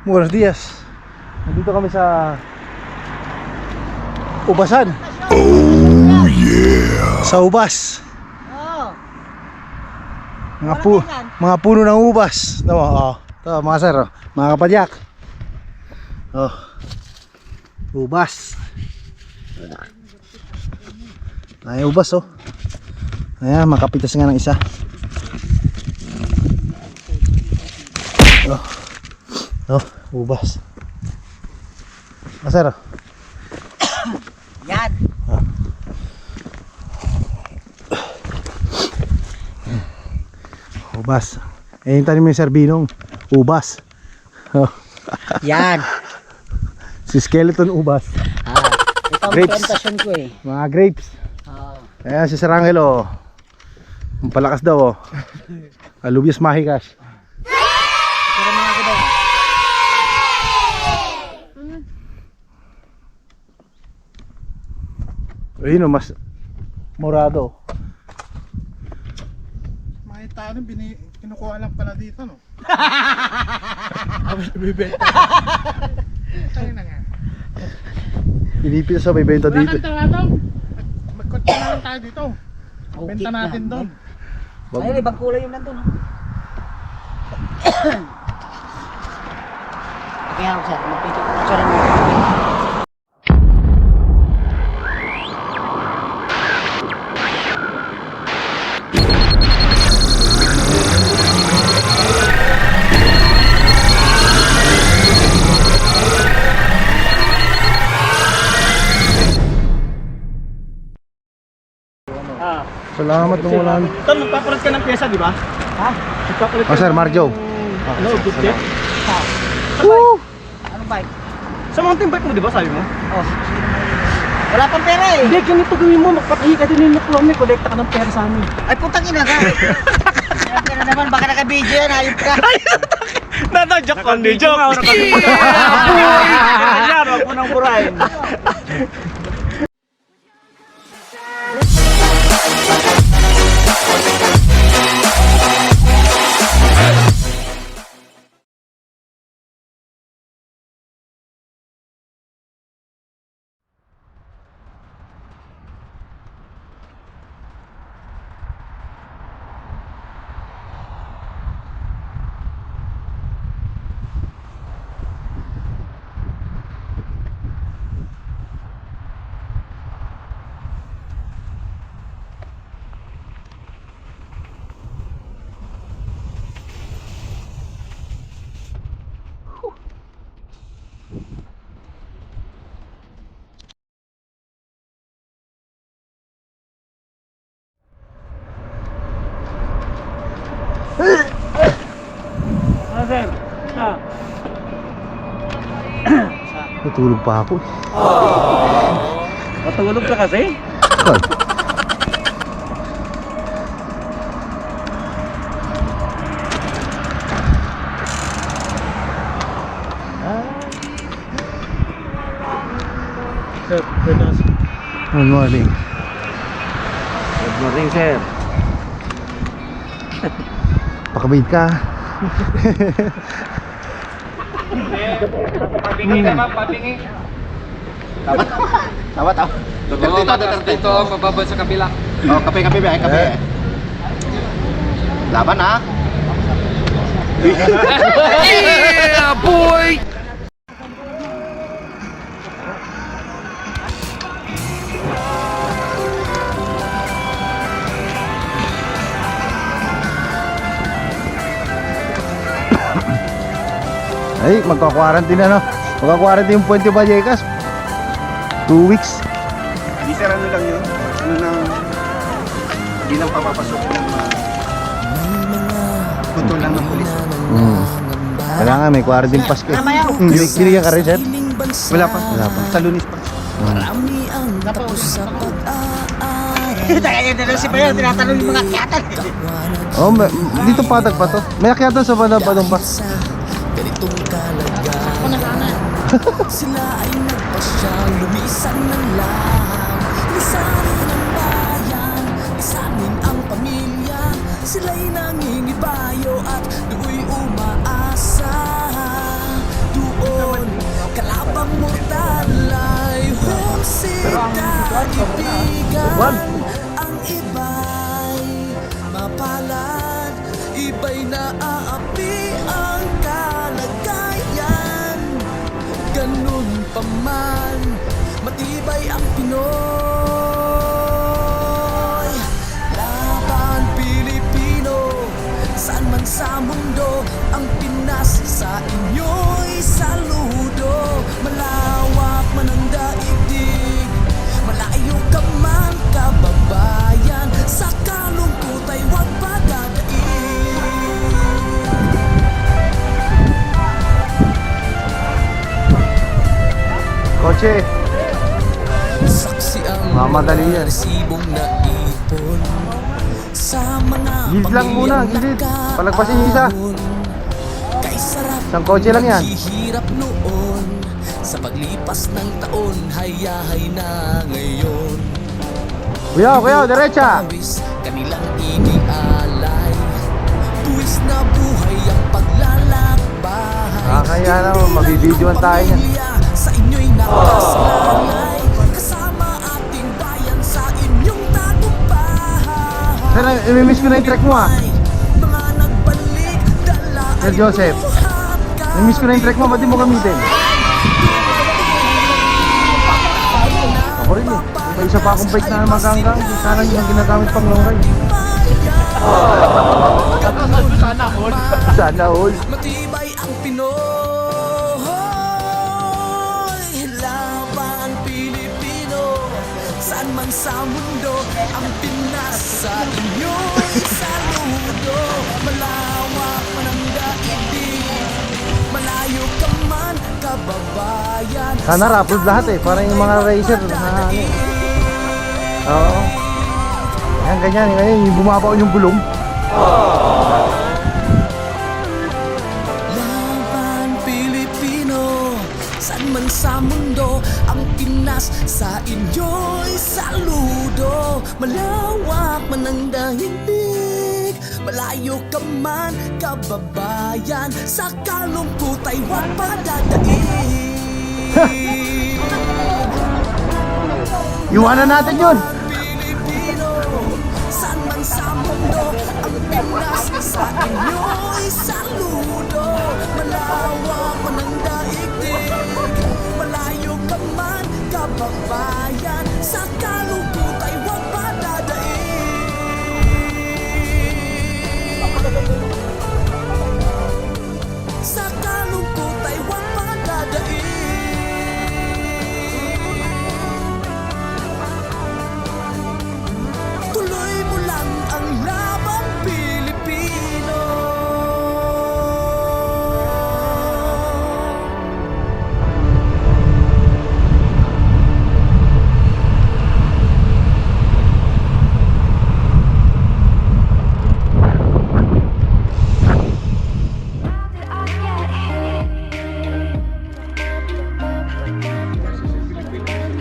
Buenos dias. Nandito kami sa Ubasan. Oh yeah. Sa Ubas. Oh. Mga puno ng ubas. Tama, oh. Ito, mga sir, oh. Mga kapadyak. Oh. Ubas. Ay, ubas, oh. Ayan, makapitas nga ng isa. Oh. Oh, ubas. Mga sir, oh. Yan. Ubas. Eh, yung tanim mo yung Serbinong. Ubas. Oh. Yan. Si skeleton ubas. Ito ang Grapes. plantation ko eh. Mga grapes. Ayan si Sir Angel, oh. Ang palakas daw, oh. Alubias mahikas. Pero mga ko daw. Ayun, oh, mas morado. Makita rin, kinukuha lang pala dito, no? Tapos ibibenta. Saan na nga? Pinipitas sa may benta Wala dito. kang talatong. Magkotpa na lang tayo dito. Benta Okay natin lang. doon. Ayun, ibang kulay yung nandun. Kaya ako sir, magpicture mo. Salamat nung wala. Tol, magpapalit ka ng pyesa, di ba? Ha? Magpapalit Oh, Sir Marjo. Ano, good tip? Woo! Anong bike? Sa mountain bike mo, di ba sabi mo? Oh. Wala pang pera eh. Hindi, ganito gawin mo. Magpatahi ka din yung nakuha mo. Kolekta ka ng pera sa amin. Ay putang ina ka. Kaya na naman, baka naka-video yan, hayop ka. Joke on the joke. Wag mo nang burahin. Sir, Natulog pa ako. matulog ka kasi? Ay. Sir, Good morning. good morning, sir. Pakabait ka. Papingi ka, ma'am, papingi. Tawa. Dito, mababal sa kabila. Oh, kape, kape. Laban ha. Yeah, boy. Ay, magka-quarantine na, no? Magka-quarantine yung Puente Vallecas. 2 weeks. Di sir, ano lang yun? Ano nang hindi lang papapasok ng kontrol lang ng pulis. Kailangan may quarantine pass ka. Binigyan ka rin, sir? Wala pa. Sa Lunes pa. Kaya na lang si Bayan, tinatanong yung mga kyatan. Oh, dito patag pa to. May akyatan sa Padong pa. Ganitong kalagayan. Sila ay nagpasyang lumisan ng lang. Lisanin ang bayan, lisanin ang pamilya. Sila'y nangingibayo at do'y umaasa. Ang iba'y mapalad, iba'y naaapi ang kalagayan. Ganun pa man, matibay ang Pinoy. Laban Pilipino, saan man sa mundo, ang Pinas sa inyo'y saludo. Malawak man ang daigdig, malayo ka man kababayan, sa kalungkot ay huwag padadaig. Kotse. Saksi ang Mamadali yan. resibong naipon sa mga Gilid lang muna, gilid. Palagpasin yung isa. Kay sarap Isang kotse lang yan. naghihirap noon, sa paglipas ng taon, hayahay na ngayon. Kuya, derecha. Pawis kanilang inialay, buwis na buhay ang paglalakbay. Kaya naman, mabibidyoan tayo niyan. Pamilya, sa inyo'y nakasalalay, kasama ating bayan sa inyong tagumpay. Sir, imimiss ko na yung trek mo ah. Mga nagbalik, dala Sir ay Joseph, buhat ka. Imimiss ko na yung trek mo, ba't di mo gamitin? Ako rin eh. May isa pa akong bike na maganggang. Sana yung ginagamit pang long ride. Sana all. Matibay ang Pinoy, laban Pilipino, saan man sa mundo, ang Pinas sa inyo'y saludo. Malawak man ang daigdig, malayo ka man kababayan, Sana raffle lahat eh. Parang yung mga racer na ano. Oo. Yan, ganyan. Ngayon, yung bumabaon yung gulong. Laban Pilipino, saan man sa mundo, ang Pinas sa inyo'y saludo. Malawak man ang daigdig, malayo ka man kababayan, sa kalungkot ay huwag padadaig. Iwanan natin yun. Pilipino, saan man sa mundo, ang Pinas sa inyo'y saludo. Malawak man ang daigdig, malayo ka man kababayan, sa kalungkot ay huwag padadaig. Sa kalungkot ay huwag padadaig. Tuloy mo lang ang laban Pilipino.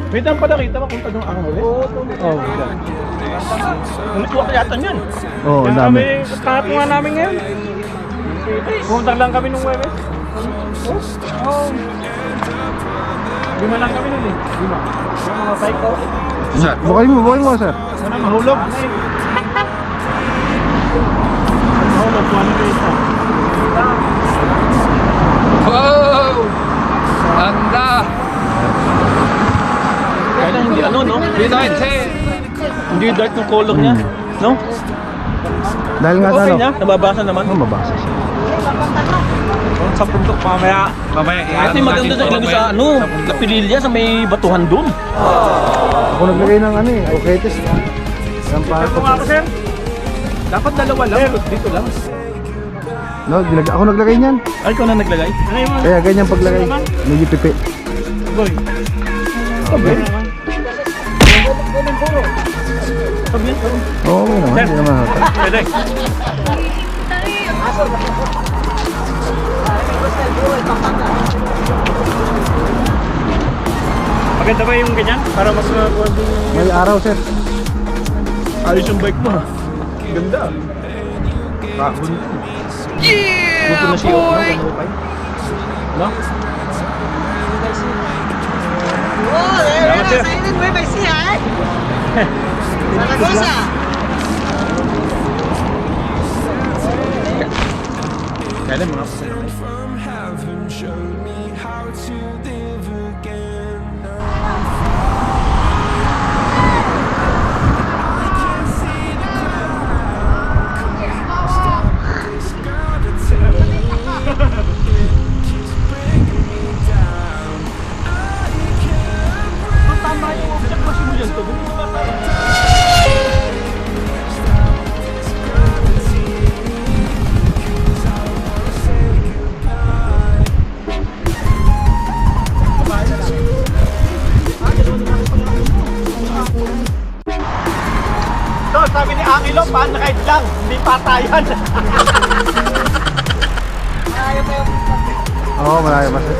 May dam pala kita ba kung tanong ang huli? Oo, Nalikuha ka yata niyan. Oo, Kaya dami. kahap nga namin ngayon. Pumunta lang kami nung Webes. Oo. Lima lang kami nun eh. Lima. Yung mga bike ko. Bukayin mo, sir. Sana mahulog. Mahulog, kuha na kayo isa. Wow! Ganda! Kaya lang hindi ano, no? Hindi tayo, Hindi dark yung color niya. No? Dahil nga Okay ano. niya, nababasa naman. Mabasa siya. Sa puntok mamaya. Ito yung maganda sa ilagay sa ano, kapililya sa may batuhan doon. Ako naglagay ng ano eh. Oketes. Ang Ito nga ako, sir. Dapat dalawa lang, dito lang. No, ako naglagay niyan. Ay, ikaw na naglagay? Ano yung mga? Kaya ganyan paglagay. Medyo pipi. Boy. Okay. Sabi yan. Oo, naman. Hindi naman hata. Pwede. Maganda ba yung ganyan? Para mas May araw, sir. ayos yung bike mo ha. Ganda. Kahon. Buto na siya. boy! No? Oh, Salamat, sir. excited ba siya? Zaragoza! Kaya mga So, sabi ni Angelo, pan-ride lang, hindi patayan. Malayo pa yung Oo, malayo pa sir.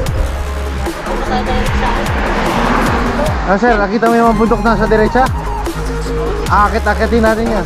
Ah sir, nakita mo yung mga bundok na sa derecha? Akit-akitin natin yan.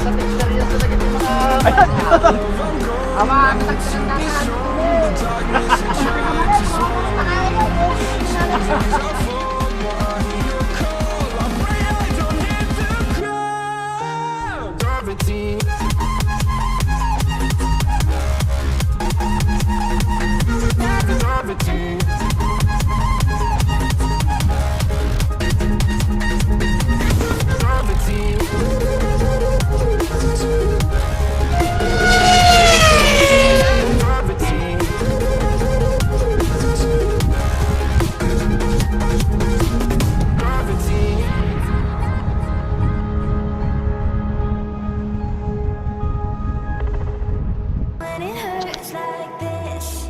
When it hurts like this,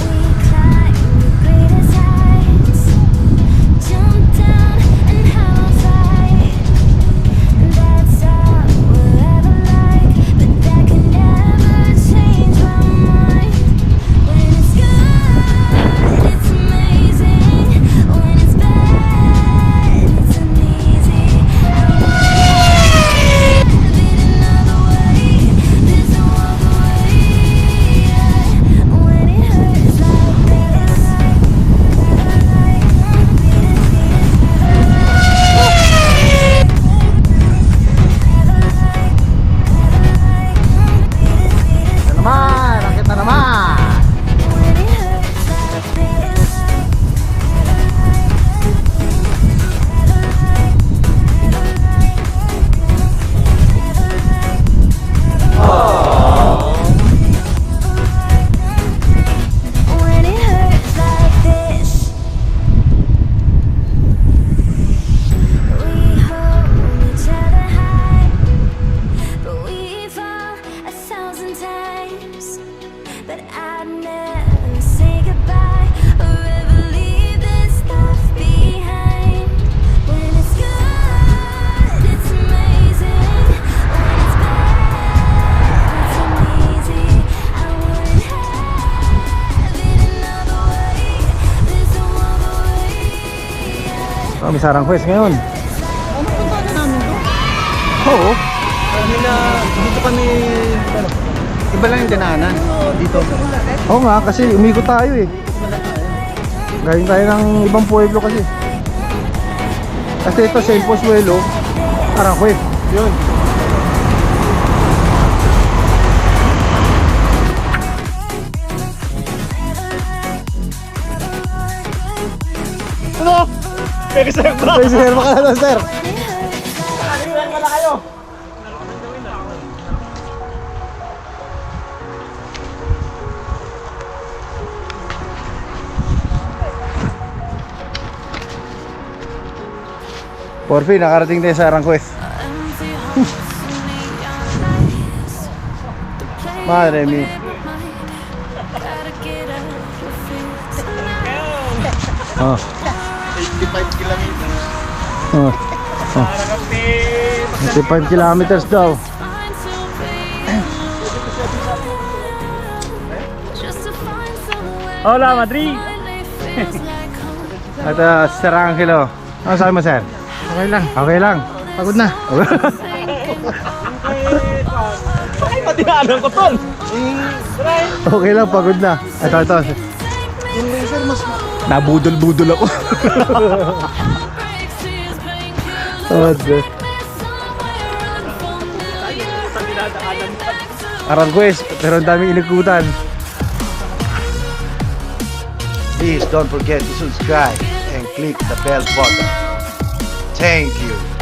we climb the greatest heights, jump down and have a fight. That's all we'll ever like, but that can never change my mind. When it's good, it's amazing. When it's bad, it's uneasy. I want it another way. There's no other way. When it hurts like this, Ito naman, akit na naman. when it hurts like this. When it hurts like this, we hold each other high, but we fall 1,000 times. But I'd never say goodbye or ever leave this stuff behind. When it's good, it's amazing. When it's bad, it's uneasy. I wouldn't have it another way. There's no other way. Oh, may sarang quest ngayon. Ano punta na namin to? Oo. Dito kami, iba lang yung dananan. Dito. Oo nga, kasi umikot tayo eh. Galing tayo ng ibang pueblo kasi. Kasi ito, Saint Pozuelo, parang quest. Yun. Ano? Pwede sa'yo ba? Hey sir, baka na sir. Nakalimutan ka na kayo. Porfi, nakarating tayo sa Aranquez. Madre mia. Oh. 85 kilometers. Oh. Oh. 85 kilometers daw. Hola, Madrid! At Sir Angelo. Ano sabi mo sir? Okay lang. Okay lang. Pagod na. Ay, pati na alam ko tol! Okay lang, pagod na. Ito. Yung laser mas Nabudol-budol ako. Ode. Arangquez, pero ang daming inikutan. Please don't forget to subscribe and click the bell button. Thank you.